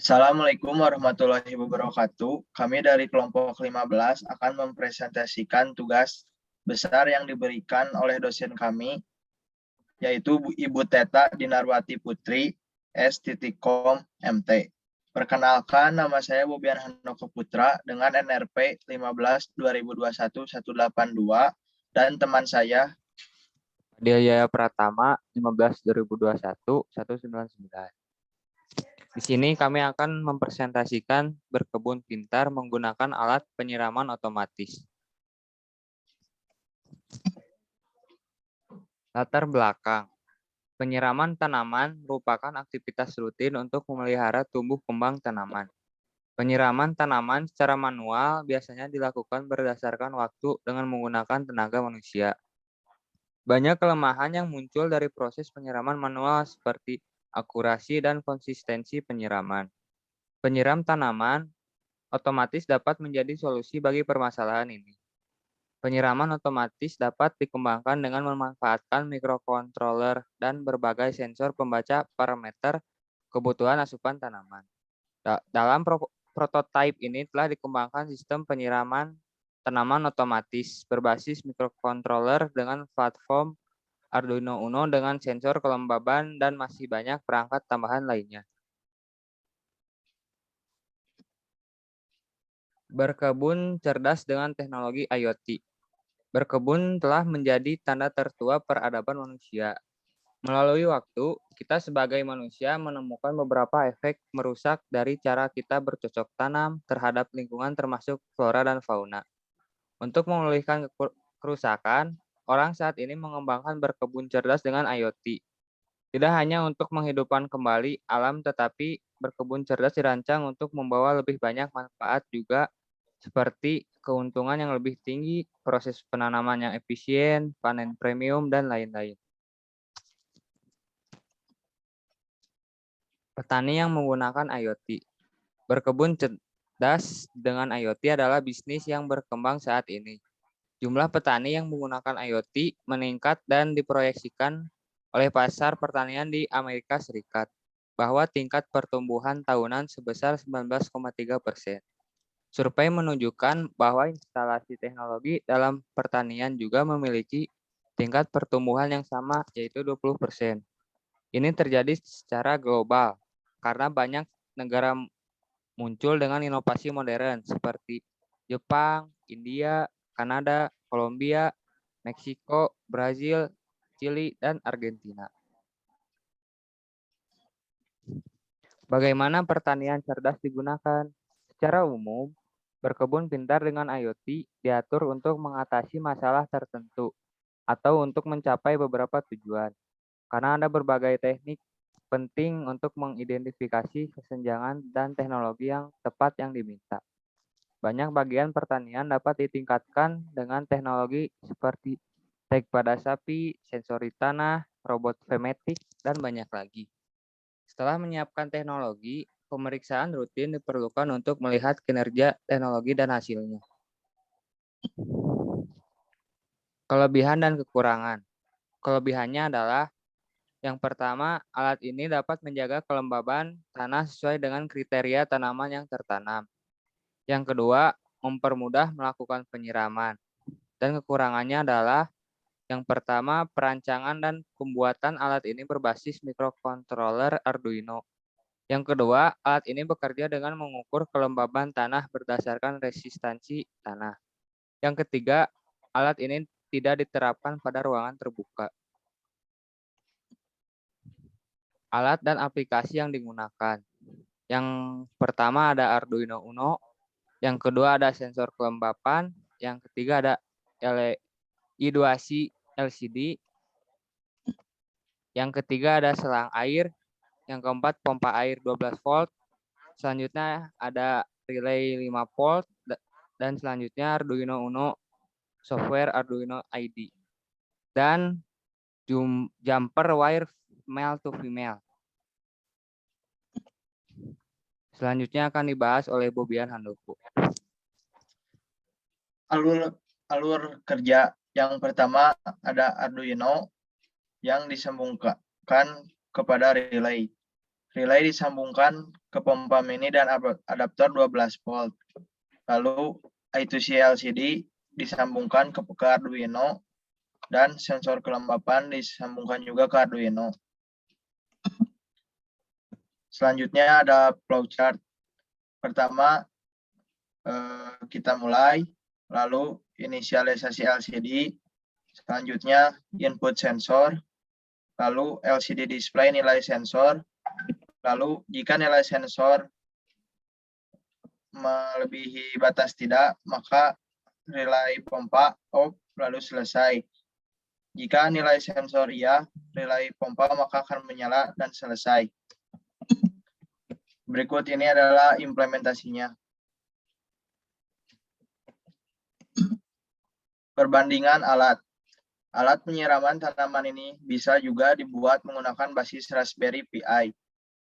Assalamualaikum warahmatullahi wabarakatuh. Kami dari kelompok 15 akan mempresentasikan tugas besar yang diberikan oleh dosen kami, yaitu Ibu Teta Dinarwati Putri, S.Com MT. Perkenalkan, nama saya Bobian Handoko Putra dengan NRP 15-2021-182 dan teman saya Dia Yaya Pratama 15/2021-199. Di sini kami akan mempresentasikan berkebun pintar menggunakan alat penyiraman otomatis. Latar belakang. Penyiraman tanaman merupakan aktivitas rutin untuk memelihara tumbuh kembang tanaman. Penyiraman tanaman secara manual biasanya dilakukan berdasarkan waktu dengan menggunakan tenaga manusia. Banyak kelemahan yang muncul dari proses penyiraman manual seperti akurasi dan konsistensi penyiraman. Penyiram tanaman otomatis dapat menjadi solusi bagi permasalahan ini. Penyiraman otomatis dapat dikembangkan dengan memanfaatkan microcontroller dan berbagai sensor pembaca parameter kebutuhan asupan tanaman. Dalam prototipe ini telah dikembangkan sistem penyiraman tanaman otomatis berbasis microcontroller dengan platform Arduino Uno dengan sensor kelembaban dan masih banyak perangkat tambahan lainnya. Berkebun cerdas dengan teknologi IoT. Berkebun telah menjadi tanda tertua peradaban manusia. Melalui waktu, kita sebagai manusia menemukan beberapa efek merusak dari cara kita bercocok tanam terhadap lingkungan termasuk flora dan fauna. Untuk memulihkan kerusakan, orang saat ini mengembangkan berkebun cerdas dengan IoT. Tidak hanya untuk menghidupkan kembali alam, tetapi berkebun cerdas dirancang untuk membawa lebih banyak manfaat juga, seperti keuntungan yang lebih tinggi, proses penanaman yang efisien, panen premium, dan lain-lain. Petani yang menggunakan IoT. Berkebun cerdas dengan IoT adalah bisnis yang berkembang saat ini. Jumlah petani yang menggunakan IoT meningkat dan diproyeksikan oleh pasar pertanian di Amerika Serikat, bahwa tingkat pertumbuhan tahunan sebesar 19,3%. Survei menunjukkan bahwa instalasi teknologi dalam pertanian juga memiliki tingkat pertumbuhan yang sama, yaitu 20%. Ini terjadi secara global karena banyak negara muncul dengan inovasi modern seperti Jepang, India, Kanada, Kolombia, Meksiko, Brazil, Chili, dan Argentina. Bagaimana pertanian cerdas digunakan? Secara umum, berkebun pintar dengan IoT diatur untuk mengatasi masalah tertentu atau untuk mencapai beberapa tujuan. Karena ada berbagai teknik penting untuk mengidentifikasi kesenjangan dan teknologi yang tepat yang diminta. Banyak bagian pertanian dapat ditingkatkan dengan teknologi seperti tag pada sapi, sensori tanah, robot pneumatik, dan banyak lagi. Setelah menyiapkan teknologi, pemeriksaan rutin diperlukan untuk melihat kinerja teknologi dan hasilnya. Kelebihan dan kekurangan. Kelebihannya adalah yang pertama, alat ini dapat menjaga kelembaban tanah sesuai dengan kriteria tanaman yang tertanam. Yang kedua, mempermudah melakukan penyiraman. Dan kekurangannya adalah yang pertama, perancangan dan pembuatan alat ini berbasis microcontroller Arduino. Yang kedua, alat ini bekerja dengan mengukur kelembaban tanah berdasarkan resistansi tanah. Yang ketiga, alat ini tidak diterapkan pada ruangan terbuka. Alat dan aplikasi yang digunakan. Yang pertama ada Arduino Uno, yang kedua ada sensor kelembapan, yang ketiga ada I2C LCD, yang ketiga ada selang air, yang keempat pompa air 12 volt, selanjutnya ada relay 5 volt, dan selanjutnya Arduino Uno software Arduino ID, dan jumper wire male to female. Selanjutnya akan dibahas oleh Bobian Handoko. alur kerja. Yang pertama ada Arduino yang disambungkan kepada relay. Relay disambungkan ke pompa mini dan adaptor 12 volt. Lalu I2C LCD disambungkan ke Arduino dan sensor kelembapan disambungkan juga ke Arduino. Selanjutnya ada flowchart. Pertama, kita mulai, lalu inisialisasi LCD, selanjutnya input sensor, lalu LCD display nilai sensor, lalu jika nilai sensor melebihi batas tidak, maka relay pompa off, lalu selesai. Jika nilai sensor iya, relay pompa maka akan menyala dan selesai. Berikut ini adalah implementasinya. Perbandingan alat. Alat penyiraman tanaman ini bisa juga dibuat menggunakan basis Raspberry Pi.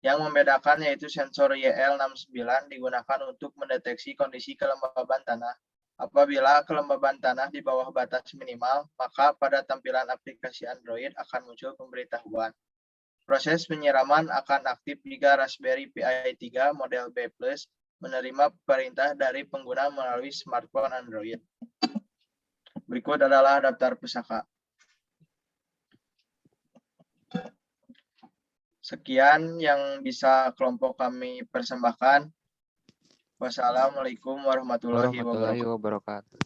Yang membedakan yaitu sensor YL69 digunakan untuk mendeteksi kondisi kelembaban tanah. Apabila kelembaban tanah di bawah batas minimal, maka pada tampilan aplikasi Android akan muncul pemberitahuan. Proses penyiraman akan aktif jika Raspberry Pi 3 model B+ menerima perintah dari pengguna melalui smartphone Android. Berikut adalah daftar pusaka. Sekian yang bisa kelompok kami persembahkan. Wassalamualaikum warahmatullahi wabarakatuh.